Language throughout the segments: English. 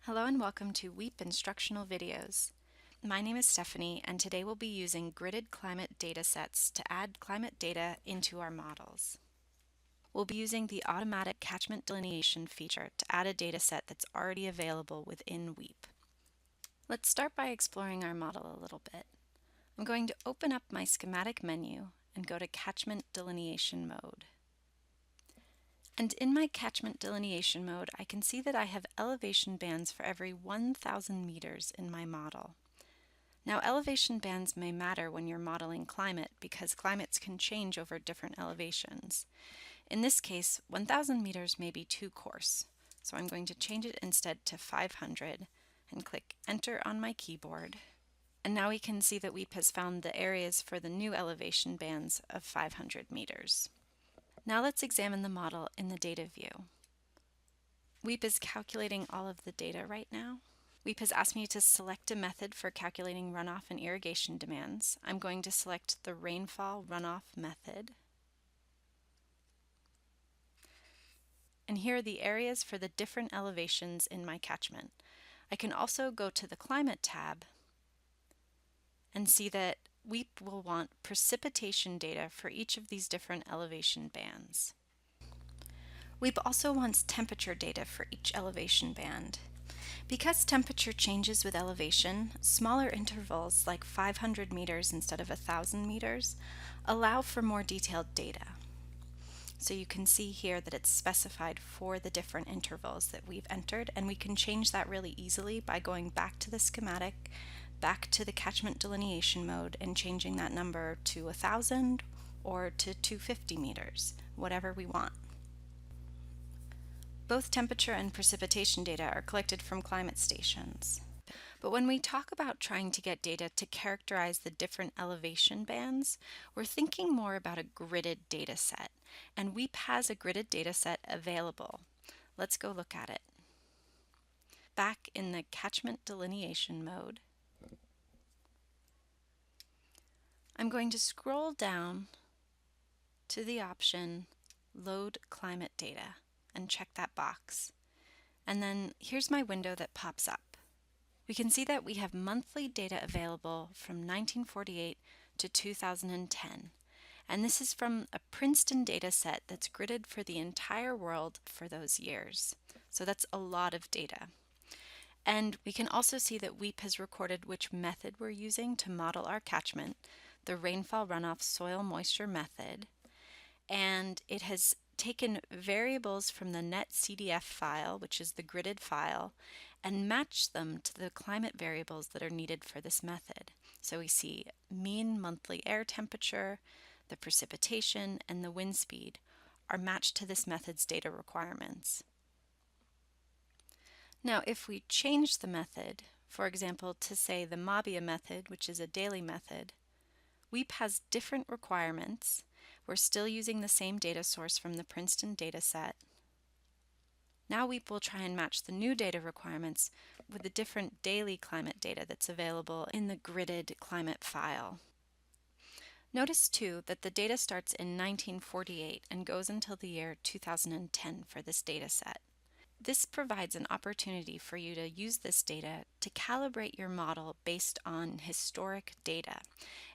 Hello and welcome to WEEP instructional videos. My name is Stephanie and today we'll be using gridded climate data sets to add climate data into our models. We'll be using the automatic catchment delineation feature to add a data set that's already available within WEEP. Let's start by exploring our model a little bit. I'm going to open up my schematic menu and go to catchment delineation mode. And in my catchment delineation mode, I can see that I have elevation bands for every 1,000 meters in my model. Now, elevation bands may matter when you're modeling climate because climates can change over different elevations. In this case, 1,000 meters may be too coarse, so I'm going to change it instead to 500 and click Enter on my keyboard. And now we can see that WEEP has found the areas for the new elevation bands of 500 meters. Now let's examine the model in the data view. WEEP is calculating all of the data right now. WEEP has asked me to select a method for calculating runoff and irrigation demands. I'm going to select the rainfall runoff method. And here are the areas for the different elevations in my catchment. I can also go to the Climate tab and see that WEEP will want precipitation data for each of these different elevation bands. WEEP also wants temperature data for each elevation band. Because temperature changes with elevation, smaller intervals like 500 meters instead of 1,000 meters allow for more detailed data. So you can see here that it's specified for the different intervals that we've entered, and we can change that really easily by going back to the schematic, back to the catchment delineation mode, and changing that number to 1,000 or to 250 meters, whatever we want. Both temperature and precipitation data are collected from climate stations. But when we talk about trying to get data to characterize the different elevation bands, we're thinking more about a gridded data set, and WEEP has a gridded data set available. Let's go look at it. Back in the catchment delineation mode, I'm going to scroll down to the option Load Climate Data and check that box. And then here's my window that pops up. We can see that we have monthly data available from 1948 to 2010. And this is from a Princeton data set that's gridded for the entire world for those years. So that's a lot of data. And we can also see that WEEP has recorded which method we're using to model our catchment, the rainfall runoff soil moisture method. And it has taken variables from the net.cdf file, which is the gridded file, and matched them to the climate variables that are needed for this method. So we see mean monthly air temperature, the precipitation, and the wind speed are matched to this method's data requirements. Now, if we change the method, for example, to say the Mabia method, which is a daily method, WEEP has different requirements. We're still using the same data source from the Princeton data set. Now WEEP will try and match the new data requirements with the different daily climate data that's available in the gridded climate file. Notice too that the data starts in 1948 and goes until the year 2010 for this data set. This provides an opportunity for you to use this data to calibrate your model based on historic data.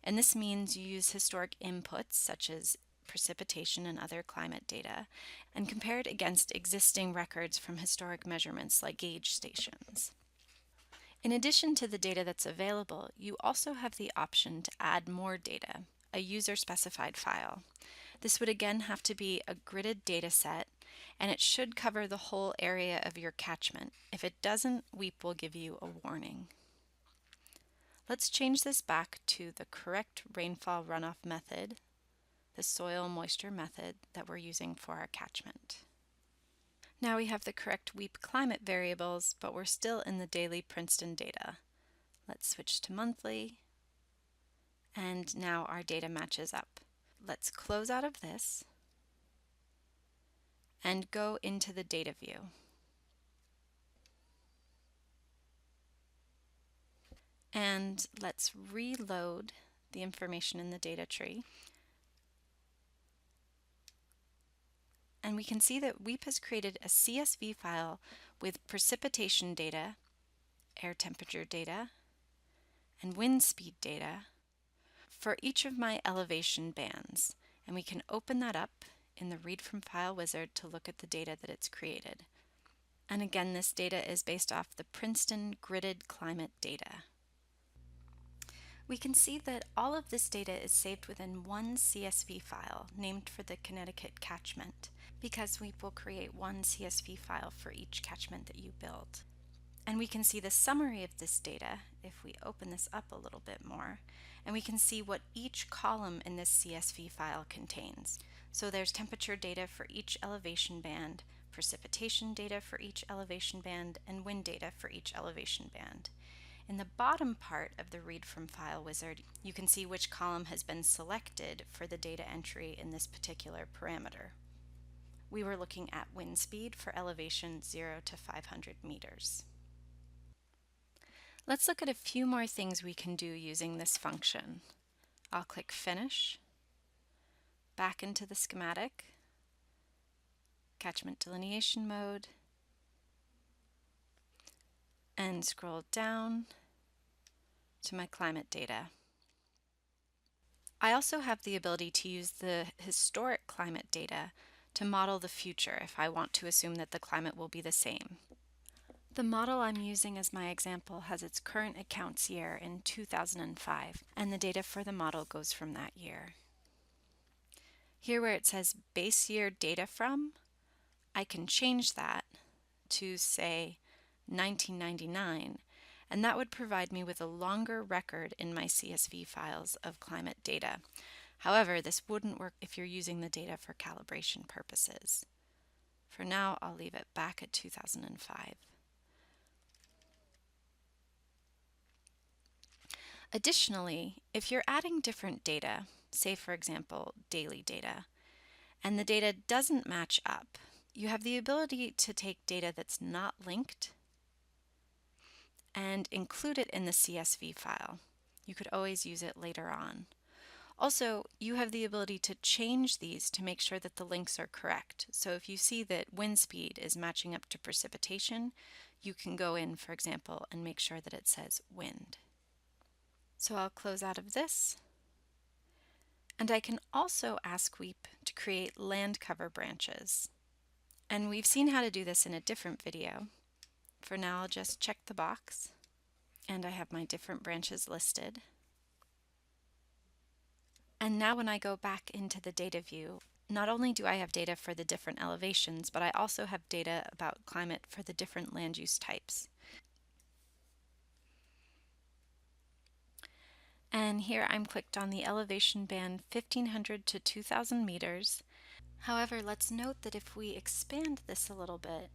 And this means you use historic inputs such as precipitation and other climate data and compare it against existing records from historic measurements like gauge stations. In addition to the data that's available, you also have the option to add more data, a user-specified file. This would again have to be a gridded data set, and it should cover the whole area of your catchment. If it doesn't, WEEP will give you a warning. Let's change this back to the correct rainfall runoff method, the soil moisture method that we're using for our catchment. Now we have the correct WEEP climate variables, but we're still in the daily Princeton data. Let's switch to monthly, and now our data matches up. Let's close out of this and go into the data view. And let's reload the information in the data tree. And we can see that WEEP has created a CSV file with precipitation data, air temperature data, and wind speed data for each of my elevation bands. And we can open that up in the Read from File wizard to look at the data that it's created. And again, this data is based off the Princeton gridded climate data. We can see that all of this data is saved within one CSV file named for the Connecticut catchment, because we will create one CSV file for each catchment that you build. And we can see the summary of this data if we open this up a little bit more, and we can see what each column in this CSV file contains. So there's temperature data for each elevation band, precipitation data for each elevation band, and wind data for each elevation band. In the bottom part of the Read from File wizard, you can see which column has been selected for the data entry in this particular parameter. We were looking at wind speed for elevation 0 to 500 meters. Let's look at a few more things we can do using this function. I'll click Finish, back into the schematic, catchment delineation mode, and scroll down to my climate data. I also have the ability to use the historic climate data to model the future if I want to assume that the climate will be the same. The model I'm using as my example has its current accounts year in 2005, and the data for the model goes from that year. Here where it says base year data from, I can change that to say 1999, and that would provide me with a longer record in my CSV files of climate data. However, this wouldn't work if you're using the data for calibration purposes. For now, I'll leave it back at 2005. Additionally, if you're adding different data, say for example daily data, and the data doesn't match up, you have the ability to take data that's not linked and include it in the CSV file. You could always use it later on. Also, you have the ability to change these to make sure that the links are correct. So if you see that wind speed is matching up to precipitation, you can go in, for example, and make sure that it says wind. So I'll close out of this. And I can also ask Weep to create land cover branches. And we've seen how to do this in a different video. For now, I'll just check the box. And I have my different branches listed. And now when I go back into the data view, not only do I have data for the different elevations, but I also have data about climate for the different land use types. And here I'm clicked on the elevation band 1500 to 2000 meters. However, let's note that if we expand this a little bit,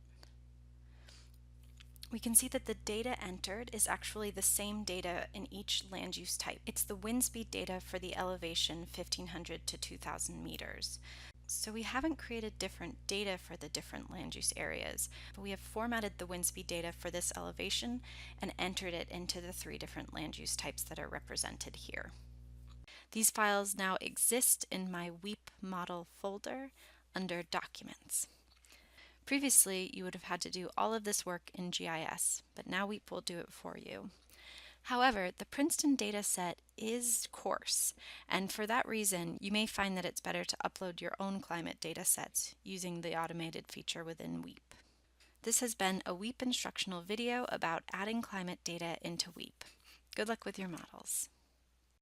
we can see that the data entered is actually the same data in each land use type. It's the wind speed data for the elevation 1500 to 2000 meters. So we haven't created different data for the different land use areas, but we have formatted the wind speed data for this elevation and entered it into the 3 different land use types that are represented here. These files now exist in my WEEP model folder under Documents. Previously, you would have had to do all of this work in GIS, but now WEEP will do it for you. However, the Princeton dataset is coarse, and for that reason, you may find that it's better to upload your own climate datasets using the automated feature within WEEP. This has been a WEEP instructional video about adding climate data into WEEP. Good luck with your models.